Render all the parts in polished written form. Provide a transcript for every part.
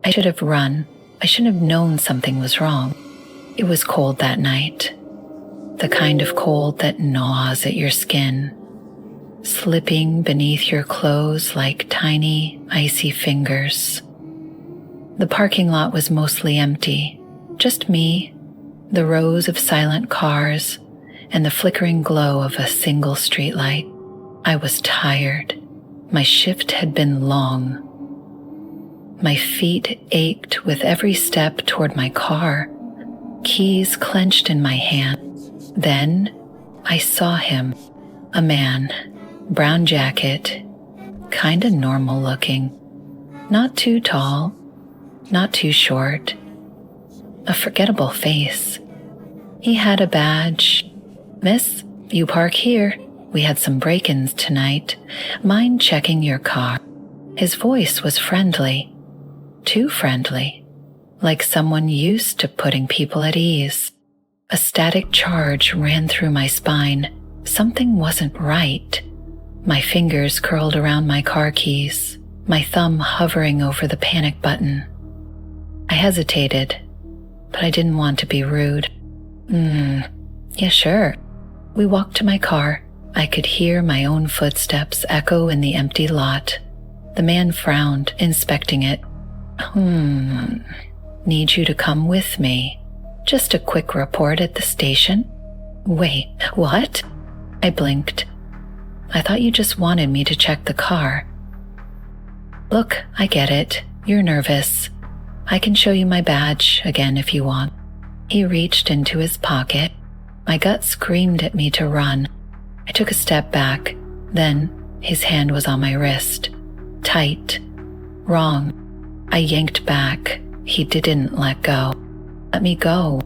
I should have run. I should have known something was wrong. It was cold that night. The kind of cold that gnaws at your skin, slipping beneath your clothes like tiny, icy fingers. The parking lot was mostly empty. Just me, the rows of silent cars, and the flickering glow of a single streetlight. I was tired. My shift had been long. My feet ached with every step toward my car, keys clenched in my hand. Then I saw him, a man, brown jacket, kinda normal looking, not too tall, not too short, a forgettable face. He had a badge. "Miss, you park here. We had some break-ins tonight. Mind checking your car?" His voice was friendly, too friendly, like someone used to putting people at ease. A static charge ran through my spine. Something wasn't right. My fingers curled around my car keys, my thumb hovering over the panic button. I hesitated, but I didn't want to be rude. Yeah, sure." We walked to my car. I could hear my own footsteps echo in the empty lot. The man frowned, inspecting it. Need you to come with me. Just a quick report at the station." "Wait, what?" I blinked. "I thought you just wanted me to check the car." "Look, I get it. You're nervous. I can show you my badge again if you want." He reached into his pocket. My gut screamed at me to run. I took a step back. Then his hand was on my wrist. Tight. Wrong. I yanked back. He didn't let go. "Let me go."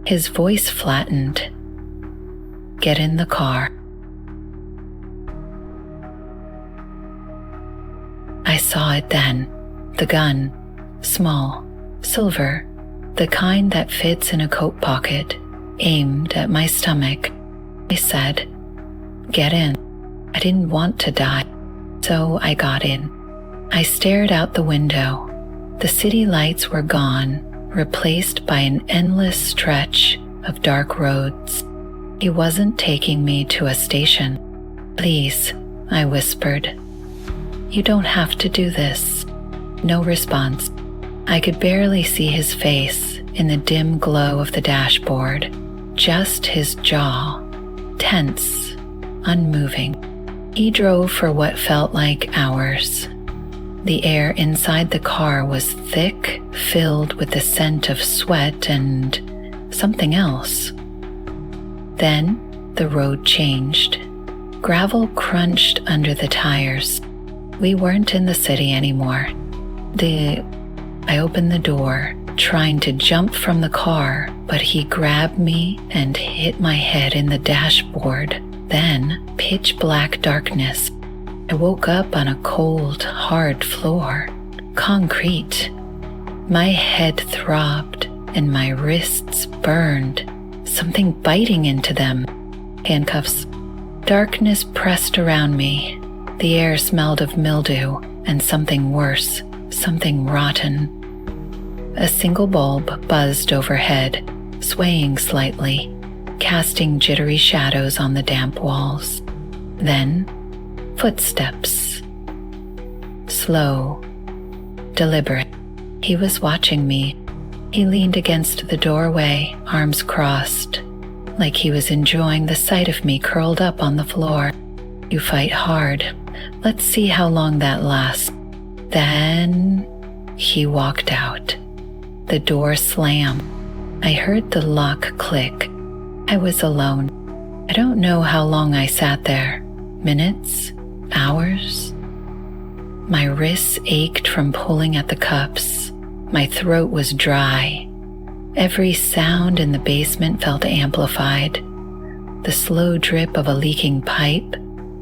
His voice flattened. "Get in the car." I saw it then. The gun. Small. Silver. The kind that fits in a coat pocket. Aimed at my stomach. I said, "Get in." I didn't want to die, so I got in. I stared out the window. The city lights were gone, replaced by an endless stretch of dark roads. He wasn't taking me to a station. "Please," I whispered. "You don't have to do this." No response. I could barely see his face in the dim glow of the dashboard. Just his jaw, tense, unmoving. He drove for what felt like hours. The air inside the car was thick, filled with the scent of sweat and something else. Then the road changed. Gravel crunched under the tires. We weren't in the city anymore. I opened the door, trying to jump from the car, but he grabbed me and hit my head in the dashboard. Then pitch black darkness. I woke up on a cold, hard floor. Concrete. My head throbbed and my wrists burned. Something biting into them. Handcuffs. Darkness pressed around me. The air smelled of mildew and something worse, something rotten. A single bulb buzzed overhead, swaying slightly, casting jittery shadows on the damp walls. Then, footsteps. Slow, deliberate. He was watching me. He leaned against the doorway, arms crossed, like he was enjoying the sight of me curled up on the floor. "You fight hard. Let's see how long that lasts." Then he walked out. The door slammed. I heard the lock click. I was alone. I don't know how long I sat there. Minutes? Hours? My wrists ached from pulling at the cuffs. My throat was dry. Every sound in the basement felt amplified. The slow drip of a leaking pipe,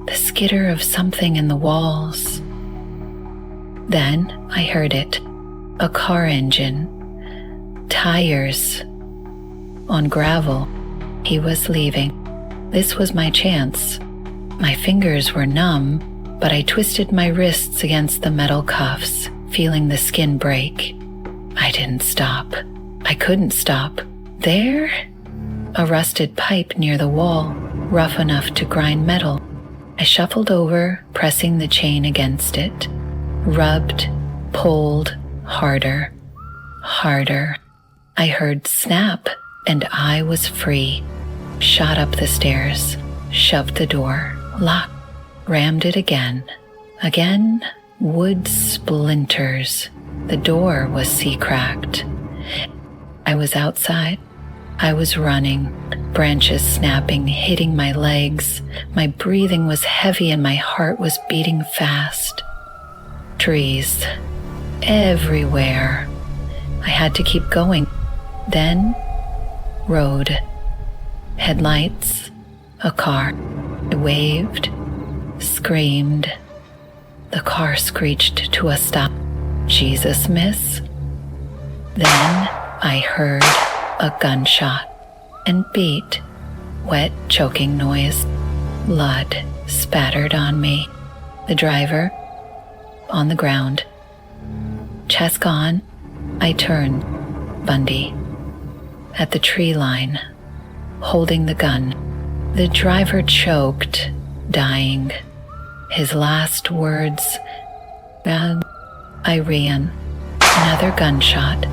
the skitter of something in the walls. Then I heard it. A car engine. Tires. On gravel. He was leaving. This was my chance. My fingers were numb, but I twisted my wrists against the metal cuffs, feeling the skin break. I didn't stop. I couldn't stop. There? A rusted pipe near the wall, rough enough to grind metal. I shuffled over, pressing the chain against it. Rubbed, pulled, harder, harder. I heard snap, and I was free. Shot up the stairs, shoved the door, locked, rammed it again. Again, wood splinters. The door was sea-cracked. I was outside. I was running, branches snapping, hitting my legs. My breathing was heavy and my heart was beating fast. Trees everywhere. I had to keep going. Then, road. Headlights, a car. I waved, screamed. The car screeched to a stop. Jesus, miss. Then I heard a gunshot and beat, wet, choking noise. Blood spattered on me. The driver, on the ground. Chest gone. I turned. Bundy. At the tree line, holding the gun. The driver choked, dying. His last words, I ran. Another gunshot.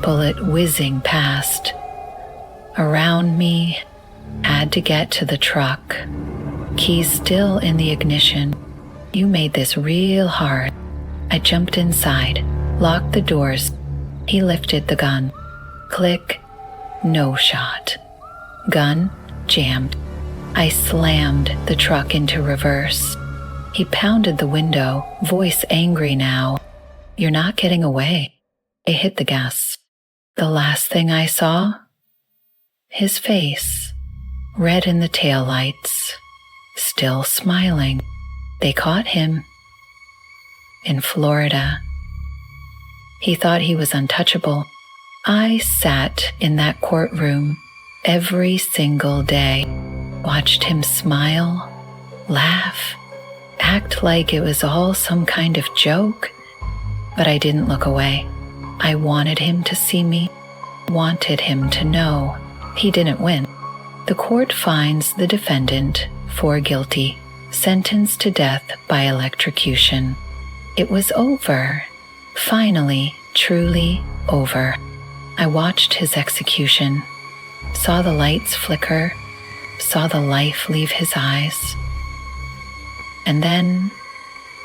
Bullet whizzing past. Around me, had to get to the truck. Keys still in the ignition. You made this real hard. I jumped inside, locked the doors. He lifted the gun. Click, no shot. Gun jammed. I slammed the truck into reverse. He pounded the window, voice angry now. You're not getting away. I hit the gas. The last thing I saw? His face, red in the taillights, still smiling. They caught him. In Florida. He thought he was untouchable. I sat in that courtroom every single day, watched him smile, laugh, act like it was all some kind of joke. But I didn't look away. I wanted him to see me, wanted him to know. He didn't win. The court finds the defendant for guilty, sentenced to death by electrocution. It was over. Finally, truly over. I watched his execution, saw the lights flicker, saw the life leave his eyes. And then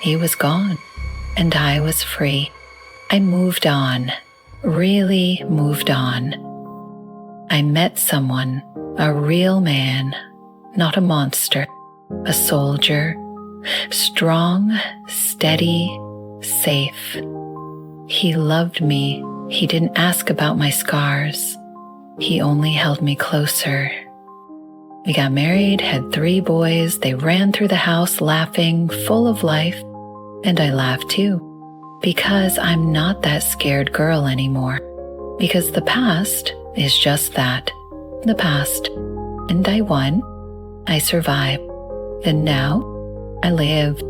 he was gone, and I was free. I moved on, really moved on. I met someone, a real man, not a monster, a soldier, strong, steady, safe. He loved me. He didn't ask about my scars. He only held me closer. We got married, had 3 boys. They ran through the house laughing, full of life. And I laughed too, because I'm not that scared girl anymore. Because the past is just that, the past. And I won. I survived. And now I live.